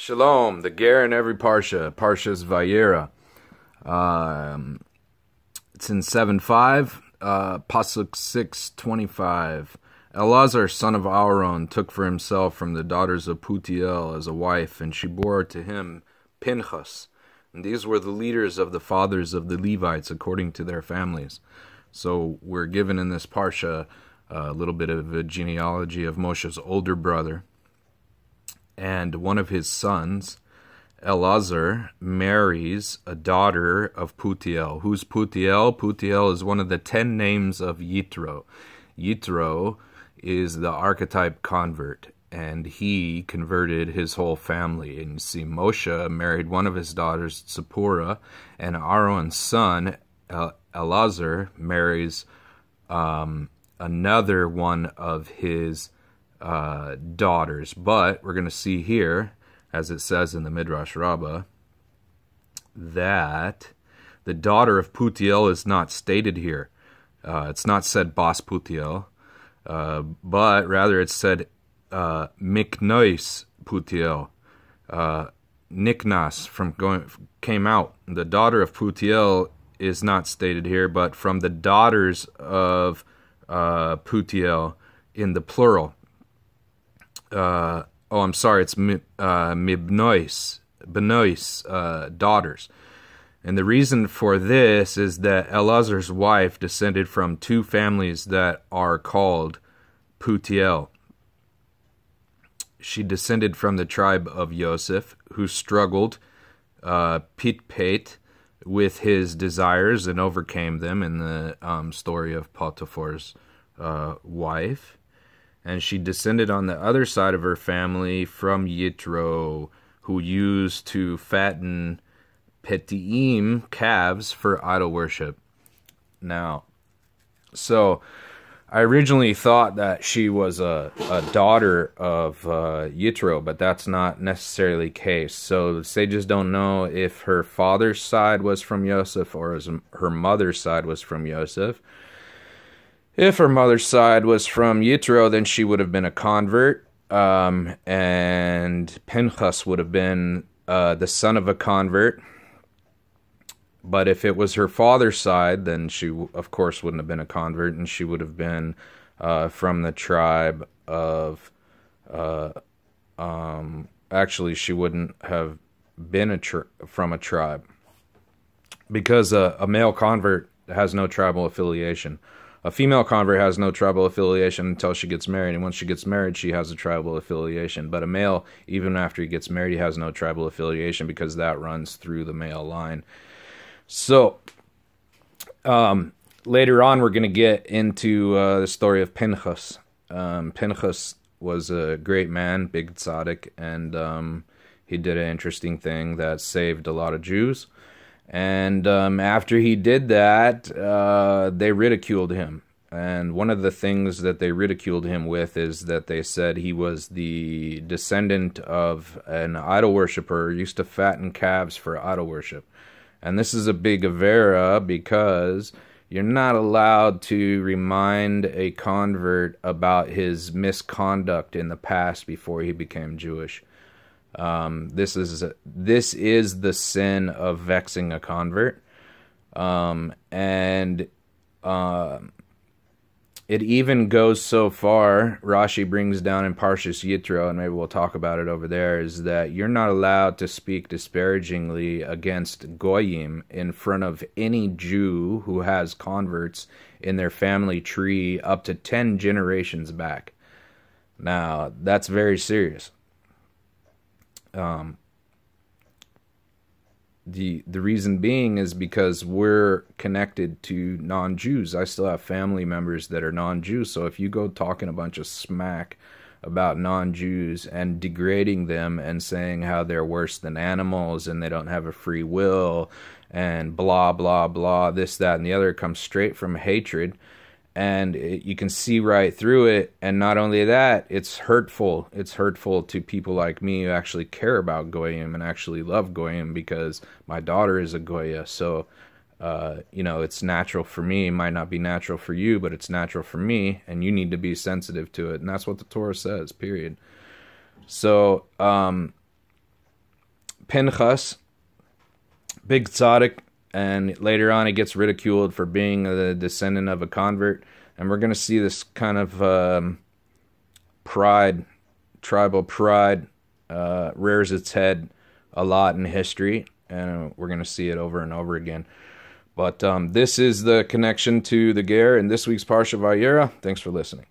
Shalom, the ger in every parsha, Parshas Vayera. It's in 7:5, Pasuk 6:25. Elazar, son of Aharon, took for himself from the daughters of Putiel as a wife, and she bore to him Pinchas. And these were the leaders of the fathers of the Levites according to their families. So we're given in this parsha a little bit of a genealogy of Moshe's older brother. And one of his sons, Elazar, marries a daughter of Putiel. Who's Putiel? Putiel is one of the 10 names of Yitro. Yitro is the archetype convert, and he converted his whole family. And you see, Moshe married one of his daughters, Tzipporah, and Aaron's son, Elazar, marries another one of his daughters. But we're going to see here, as it says in the Midrash Rabbah, that the daughter of Putiel is not stated here. It's not said Bas Putiel, but rather it's said Miknois Putiel. Niknas came out. The daughter of Putiel is not stated here, but from the daughters of Putiel in the plural. I'm sorry, it's Mibnois, Benois, daughters. And the reason for this is that Elazar's wife descended from two families that are called Putiel. She descended from the tribe of Yosef, who struggled pit with his desires and overcame them in the story of Potiphar's wife. And she descended on the other side of her family from Yitro, who used to fatten petiim, calves, for idol worship. Now, so I originally thought that she was a daughter of Yitro, but that's not necessarily the case. So the sages don't know if her father's side was from Yosef or her mother's side was from Yosef. If her mother's side was from Yitro, then she would have been a convert, and Pinchas would have been the son of a convert. But if it was her father's side, then she, of course, wouldn't have been a convert, and she would have been from the tribe of... actually, she wouldn't have been from a tribe, because a male convert has no tribal affiliation. A female convert has no tribal affiliation until she gets married, and once she gets married, she has a tribal affiliation. But a male, even after he gets married, he has no tribal affiliation because that runs through the male line. So, later on, we're going to get into the story of Pinchas. Pinchas was a great man, big tzaddik, and he did an interesting thing that saved a lot of Jews. And after he did that, they ridiculed him. And one of the things that they ridiculed him with is that they said he was the descendant of an idol worshiper, used to fatten calves for idol worship. And this is a big avera because you're not allowed to remind a convert about his misconduct in the past before he became Jewish. This is the sin of vexing a convert, and it even goes so far. Rashi brings down in Parshas Yitro, and maybe we'll talk about it over there, is that you're not allowed to speak disparagingly against goyim in front of any Jew who has converts in their family tree up to 10 generations back. Now, that's very serious. The reason being is because we're connected to non-Jews. I still have family members that are non-Jews, so if you go talking a bunch of smack about non-Jews and degrading them and saying how they're worse than animals and they don't have a free will and blah, blah, blah, this, that, and the other, comes straight from hatred. And you can see right through it. And not only that, it's hurtful. It's hurtful to people like me who actually care about Goyim and actually love Goyim, because my daughter is a Goya. So, it's natural for me. It might not be natural for you, but it's natural for me. And you need to be sensitive to it. And that's what the Torah says, period. So, Pinchas, big tzaddik, and later on he gets ridiculed for being the descendant of a convert. And we're going to see this kind of pride, tribal pride, rears its head a lot in history, and we're going to see it over and over again. But this is the connection to the Ger in this week's Parsha Vayera. Thanks for listening.